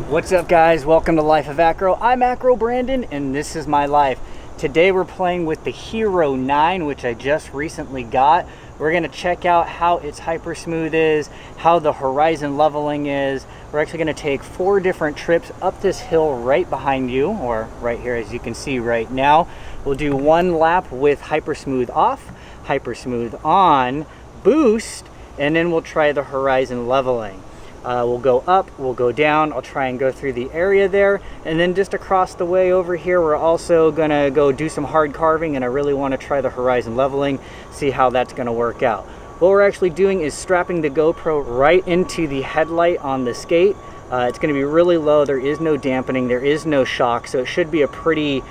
What's up guys, welcome to Life of Acro. I'm Acro Brandon and this is my life. Today we're playing with the Hero 9, which I just recently got. We're gonna check out how its Hypersmooth is, how the horizon leveling is. We're actually gonna take 4 different trips up this hill right behind you, or right here as you can see right now. We'll do 1 lap with Hypersmooth off, Hypersmooth on, boost, and then we'll try the horizon leveling. We'll go up, we'll go down, I'll try and go through the area there, and then just across the way over here we're also gonna go do some hard carving, and I really want to try the horizon leveling, see how that's gonna work out. What we're actually doing is strapping the GoPro right into the headlight on the skate. It's going to be really low, there is no dampening, there is no shock, so it should be a pretty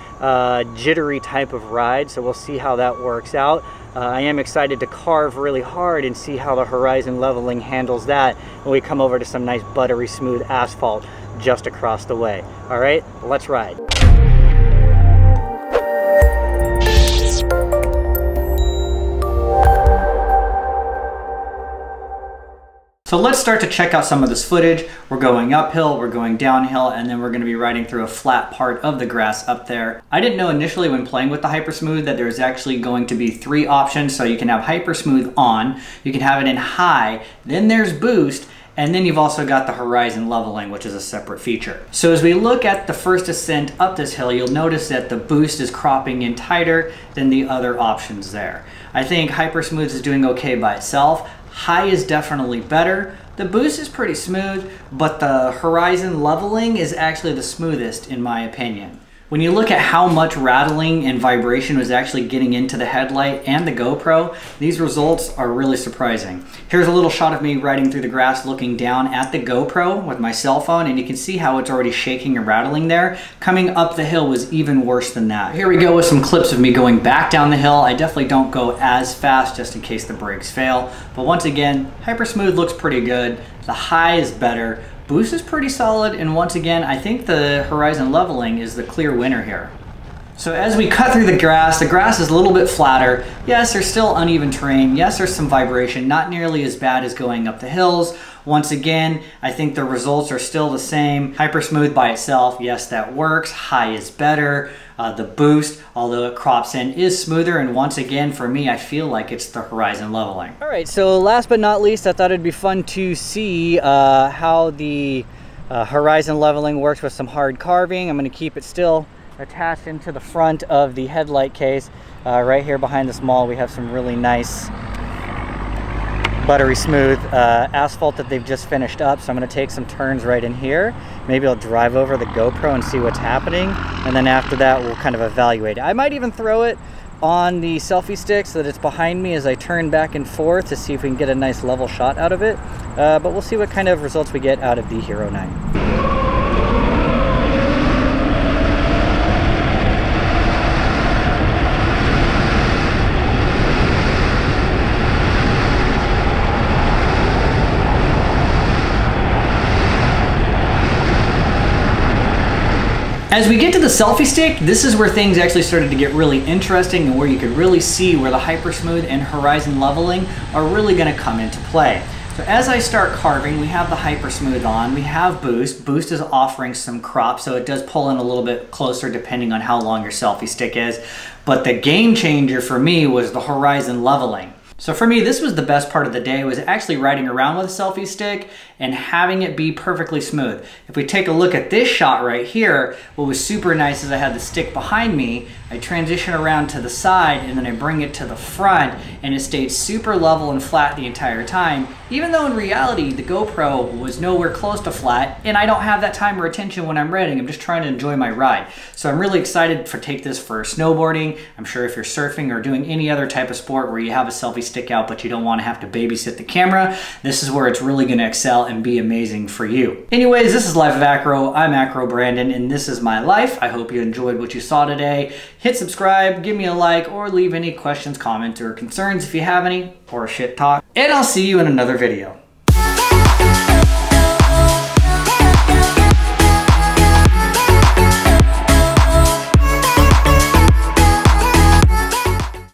jittery type of ride, so we'll see how that works out. I am excited to carve really hard and see how the horizon leveling handles that when we come over to some nice buttery smooth asphalt just across the way. All right, let's ride. So let's start to check out some of this footage. We're going uphill, we're going downhill, and then we're gonna be riding through a flat part of the grass up there. I didn't know initially when playing with the Hypersmooth that there's actually going to be 3 options. So you can have Hypersmooth on, you can have it in high, then there's boost, and then you've also got the horizon leveling, which is a separate feature. So as we look at the first ascent up this hill, you'll notice that the boost is cropping in tighter than the other options there. I think Hypersmooth is doing okay by itself. High is definitely better. The boost is pretty smooth, but the horizon leveling is actually the smoothest in my opinion. When you look at how much rattling and vibration was actually getting into the headlight and the GoPro, these results are really surprising. Here's a little shot of me riding through the grass looking down at the GoPro with my cell phone, and you can see how it's already shaking and rattling there. Coming up the hill was even worse than that. Here we go with some clips of me going back down the hill. I definitely don't go as fast just in case the brakes fail. But once again, Hypersmooth looks pretty good. The high is better. Boost is pretty solid, and once again, I think the horizon leveling is the clear winner here. So as we cut through the grass is a little bit flatter. Yes, there's still uneven terrain. Yes, there's some vibration, not nearly as bad as going up the hills. Once again, I think the results are still the same. Hypersmooth by itself, yes, that works. High is better. The boost, although it crops in, is smoother, and once again, for me, I feel like it's the horizon leveling. All right, so last but not least, I thought it'd be fun to see how the horizon leveling works with some hard carving. I'm gonna keep it still attached into the front of the headlight case. Right here behind this mall, we have some really nice buttery smooth asphalt that they've just finished up. So I'm gonna take some turns right in here. Maybe I'll drive over the GoPro and see what's happening. And then after that, we'll kind of evaluate it. I might even throw it on the selfie stick so that it's behind me as I turn back and forth to see if we can get a nice level shot out of it. But we'll see what kind of results we get out of the Hero 9. As we get to the selfie stick, this is where things actually started to get really interesting and where you could really see where the Hypersmooth and horizon leveling are really going to come into play. So as I start carving, we have the Hypersmooth on, we have boost. Boost is offering some crop, so it does pull in a little bit closer depending on how long your selfie stick is. But the game changer for me was the horizon leveling. So for me, this was the best part of the day, was actually riding around with a selfie stick and having it be perfectly smooth. If we take a look at this shot right here, what was super nice is I had the stick behind me, I transition around to the side, and then I bring it to the front, and it stayed super level and flat the entire time, even though in reality, the GoPro was nowhere close to flat, and I don't have that time or attention when I'm riding. I'm just trying to enjoy my ride. So I'm really excited to take this for snowboarding. I'm sure if you're surfing or doing any other type of sport where you have a selfie stick out, but you don't want to have to babysit the camera, this is where it's really going to excel and be amazing for you. Anyways, this is Life of Acro. I'm Acro Brandon, and this is my life. I hope you enjoyed what you saw today. Hit subscribe, give me a like, or leave any questions, comments, or concerns if you have any, or shit talk. And I'll see you in another video.